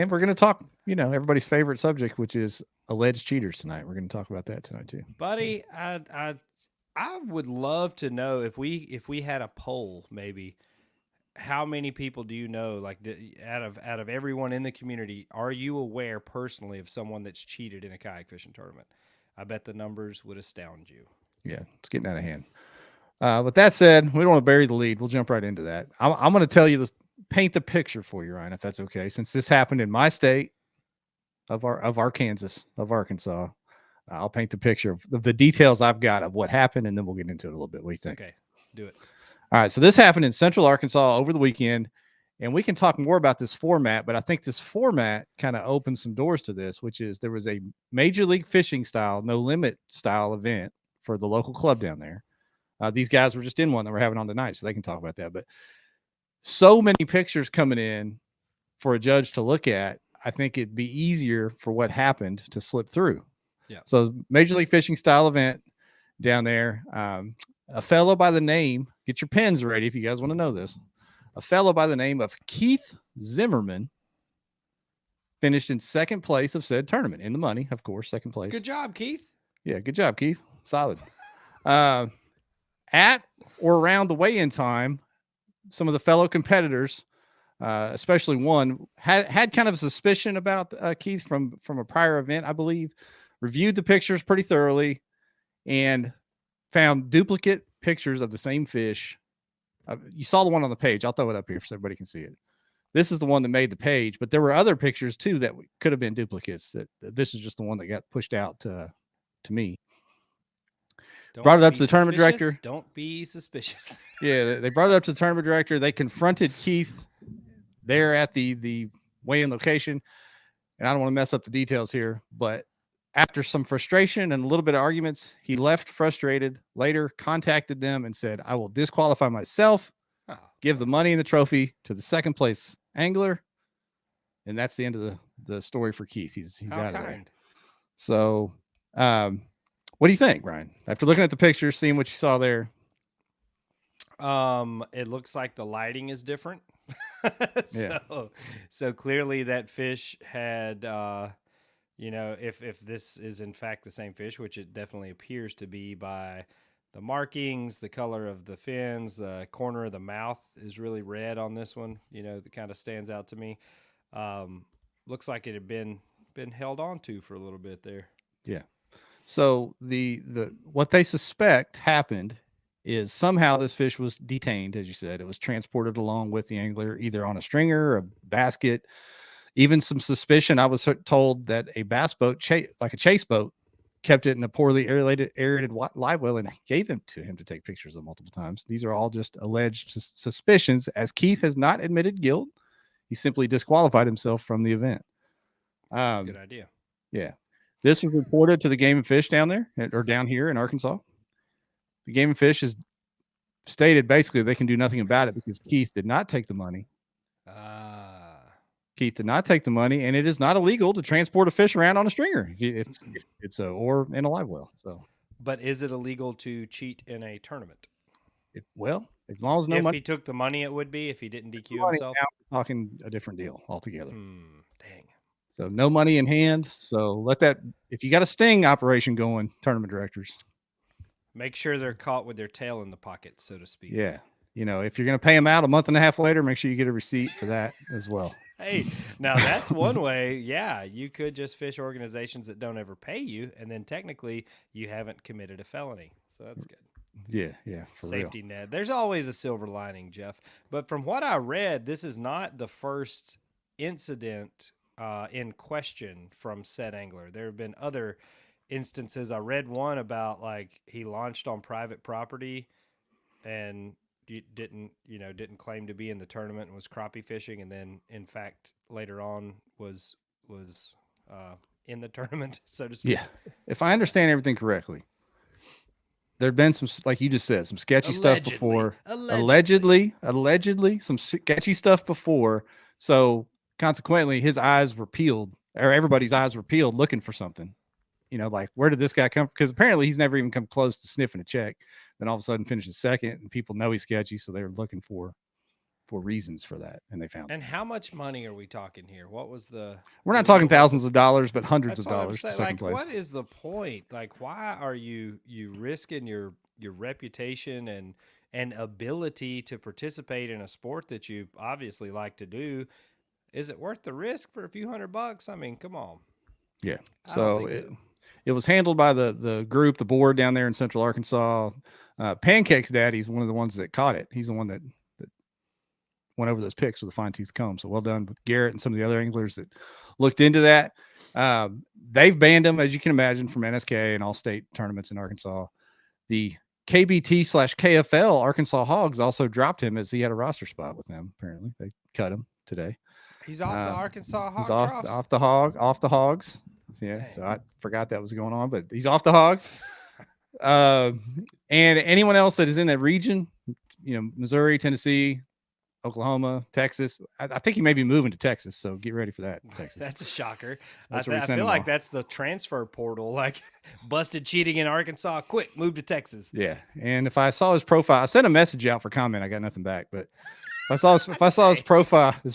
And we're going to talk, everybody's favorite subject, which is alleged cheaters tonight. We're going to talk about that tonight too. So, Buddy, I would love to know if we had a poll, maybe how many people do you know, like out of everyone in the community, are you aware personally of someone that's cheated in a kayak fishing tournament? I bet the numbers would astound you. yeah, it's getting out of hand. With that said, we don't want to bury the lead. We'll jump right into that. I'm going to tell you this, paint the picture for you, Ryan, if that's okay. Since this happened in my state of Arkansas, I'll paint the picture of the details I've got of what happened, and then we'll get into it a little bit. What do you think? Okay, do it. All right, so this happened in Central Arkansas over the weekend, and we can talk more about this format, but I think this format kind of opened some doors to this, which is there was a Major League Fishing style, no limit style event for the local club down there. These guys were just in one that we're having on tonight, so they can talk about that. But so many pictures coming in for a judge to look at, I think it'd be easier for what happened to slip through. Yeah. So Major League Fishing style event down there. A fellow by the name, get your pens ready if you guys want to know this. A fellow by the name of Keith Zimmerman finished in second place of said tournament, in the money, of course, second place. Good job, Keith. Yeah, good job, Keith. Solid. At or around the weigh-in time, some of the fellow competitors, especially one, had kind of a suspicion about Keith from a prior event, I believe. Reviewed the pictures pretty thoroughly and found duplicate pictures of the same fish. You saw the one on the page. I'll throw it up here so everybody can see it. This is the one that made the page, but there were other pictures too that could have been duplicates. That this is just the one that got pushed out to me. Brought it up to the tournament director. Don't be suspicious. Yeah, they brought it up to the tournament director. They confronted Keith there at the weigh-in location, and I don't want to mess up the details here, but after some frustration and a little bit of arguments, he left frustrated, later contacted them and said, I will disqualify myself, give the money and the trophy to the second place angler. And that's the end of the story for Keith. He's out of there. So, what do you think, Brian? After looking at the pictures, seeing what you saw there? It looks like the lighting is different. So clearly that fish had if this is in fact the same fish, which it definitely appears to be by the markings, the color of the fins, the corner of the mouth is really red on this one. That kind of stands out to me. Looks like it had been held on to for a little bit there. Yeah. So the what they suspect happened is somehow this fish was detained, as you said. It was transported along with the angler, either on a stringer, a basket. Even some suspicion, I was told that a bass boat, like a chase boat, kept it in a poorly aerated live well and gave them to him to take pictures of multiple times. These are all just alleged suspicions, as Keith has not admitted guilt. He simply disqualified himself from the event. Good idea. Yeah. This was reported to the Game and Fish down there, or down here in Arkansas. The Game and Fish has stated basically they can do nothing about it because Keith did not take the money. Keith did not take the money, and it is not illegal to transport a fish around on a stringer if it's or in a live well. So, but is it illegal to cheat in a tournament? Well, as long as no money. If he took the money, it would be. If he didn't DQ himself, now we're talking a different deal altogether. Dang. So no money in hand. So let that. If you got a sting operation going, tournament directors, make sure they're caught with their tail in the pocket, so to speak. Yeah. If you're going to pay them out a month and a half later, make sure you get a receipt for that as well. Hey, now that's one way. Yeah, you could just fish organizations that don't ever pay you, and then technically you haven't committed a felony. So that's good. Yeah. Safety net. There's always a silver lining, Jeff. But from what I read, this is not the first incident in question from said angler. There have been other instances. I read one about like he launched on private property and didn't claim to be in the tournament and was crappie fishing, and then in fact later on was in the tournament, so to speak. Yeah, if I understand everything correctly, there'd been some, like you just said, some sketchy stuff before. Allegedly, some sketchy stuff before. So consequently, his eyes were peeled, or everybody's eyes were peeled, looking for something. Like, where did this guy come? Because apparently he's never even come close to sniffing a check. Then all of a sudden finishes second, and people know he's sketchy, so they're looking for for reasons for that, and they found And it. how much money are we talking here? What was the? We're Do not we know talking what the? thousands of dollars, but hundreds That's of what I'm dollars to saying. second Like, place. what is the point? Like, why are you risking your reputation and ability to participate in a sport that you obviously like to do? Is it worth the risk for a few $100? I mean, come on. Yeah. I don't So think so. it was handled by the group, the board down there in Central Arkansas. Pancake's daddy's one of the ones that caught it. He's the one that went over those picks with a fine tooth comb. So well done with Garrett and some of the other anglers that looked into that. They've banned him, as you can imagine, from NSK and all state tournaments in Arkansas. The KBT/KFL Arkansas Hogs also dropped him as he had a roster spot with them. Apparently, they cut him today. He's off the Arkansas He's Hog Troughs. off the Hogs. Yeah, Dang. so I forgot that was going on, but he's off the Hogs. Uh, and anyone else that is in that region, Missouri, Tennessee, Oklahoma, Texas. I think he may be moving to Texas, so get ready for that. Texas. That's a shocker. That's I feel like that's the transfer portal. Like, busted cheating in Arkansas. Quick, move to Texas. Yeah, and if I saw his profile, I sent a message out for comment. I got nothing back, but if I saw his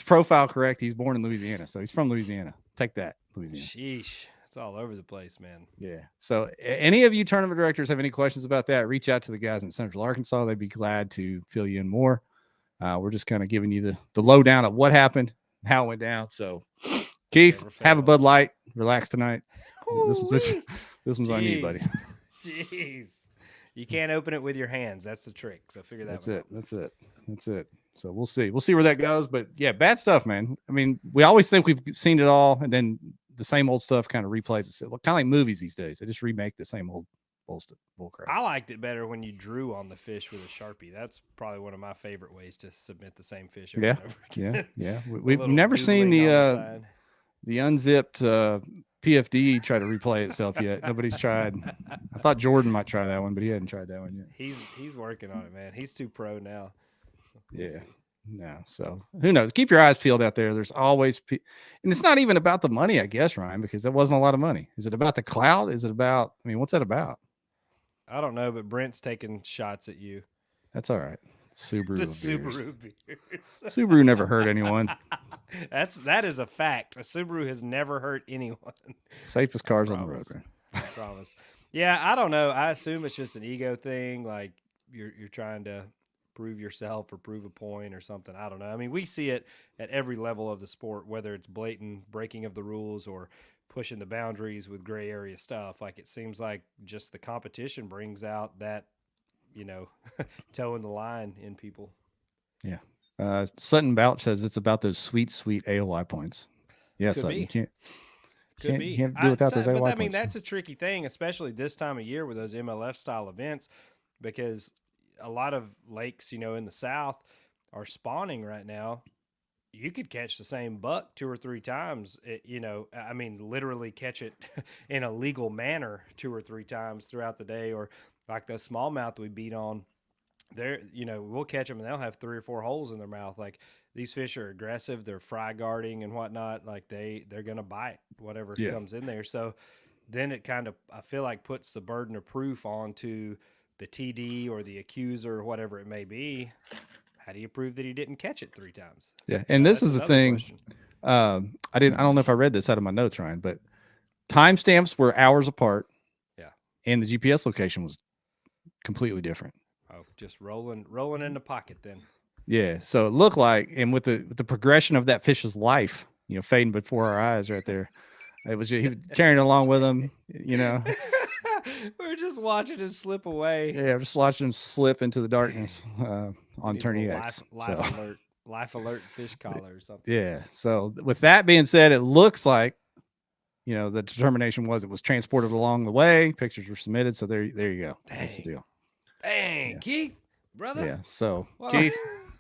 profile correct, he's born in Louisiana, so he's from Louisiana. Take that, Louisiana. Sheesh, it's all over the place, man. Yeah. So, any of you tournament directors have any questions about that? Reach out to the guys in Central Arkansas. They'd be glad to fill you in more. We're just kind of giving you the lowdown of what happened, how it went down. So, Keith, have a Bud Light. Relax tonight. This one's on you, buddy. Jeez. You can't open it with your hands. That's the trick. So figure that out. That's it. So we'll see. We'll see where that goes. But yeah, bad stuff, man. I mean, we always think we've seen it all, and then the same old stuff kind of replays itself. Kind of like movies these days. They just remake the same old bull crap. I liked it better when you drew on the fish with a Sharpie. That's probably one of my favorite ways to submit the same fish over and over again. Yeah. We've never seen the unzipped PFD try to replay itself yet. Nobody's tried. I thought Jordan might try that one, but he hadn't tried that one yet. He's working on it, man. He's too pro now. Yeah. No. So who knows? Keep your eyes peeled out there. There's always, and it's not even about the money, I guess, Ryan, because that wasn't a lot of money. Is it about the clout? Is it about? I mean, what's that about? I don't know, but Brent's taking shots at you. That's all right. Subaru. The Subaru beers. Subaru never hurt anyone. That is a fact. A Subaru has never hurt anyone. Safest cars on the road, man. I promise. Yeah, I don't know. I assume it's just an ego thing. Like you're trying to prove yourself or prove a point or something. I don't know. I mean, we see it at every level of the sport, whether it's blatant breaking of the rules or pushing the boundaries with gray area stuff. Like it seems like just the competition brings out that, toeing the line in people. Yeah. Sutton Bouch says it's about those sweet AOY points. Yeah, Could Sutton, be. you can't be. You can't do without those AOY points. I mean, that's a tricky thing, especially this time of year with those MLF style events, because a lot of lakes, in the South are spawning right now. You could catch the same buck 2 or 3 times, I mean, literally catch it in a legal manner 2 or 3 times throughout the day, or like the smallmouth we beat on there, we'll catch them and they'll have 3 or 4 holes in their mouth. Like these fish are aggressive. They're fry guarding and whatnot. Like they're going to bite whatever comes in there. So then it kind of, I feel like puts the burden of proof onto the TD or the accuser or whatever it may be. How do you prove that he didn't catch it 3 times? Yeah, and this is the thing. I don't know if I read this out of my notes, Ryan, but timestamps were hours apart. Yeah, and the GPS location was completely different. Oh, just rolling in the pocket then. Yeah, so it looked like, and with the progression of that fish's life, fading before our eyes, right there, it was he was carrying it along with him. We're just watching him slip away. Yeah, just watching him slip into the darkness on Tourney X. Life alert fish collar or something. Yeah. So with that being said, it looks like the determination was it was transported along the way. Pictures were submitted, so there you go. Dang. That's the deal. Dang, Keith, brother. Yeah. So Keith,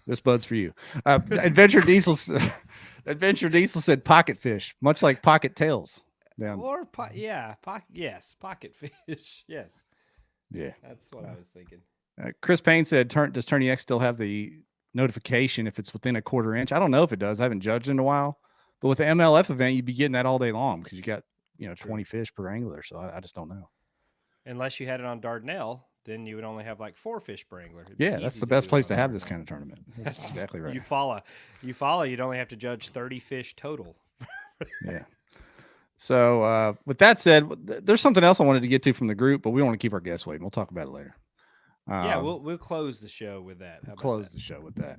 this bud's for you. Adventure Diesel said pocket fish, much like pocket tails. Or pocket fish. Yes. Yeah. That's what I was thinking. Chris Payne said, does Tourney X still have the notification if it's within a 1/4 inch? I don't know if it does. I haven't judged in a while. But with the MLF event, you'd be getting that all day long because you got 20 fish per angler. So I just don't know. Unless you had it on Dardanelle, then you would only have like 4 fish per angler. It'd be Yeah, that's easy the best do place on to a have tournament. this kind of tournament. That's exactly right. You follow. You'd only have to judge 30 fish total. Yeah. So with that said, there's something else I wanted to get to from the group, but we don't want to keep our guests waiting. We'll talk about it later. Yeah, we'll close the show with that. How about close that? the show with that.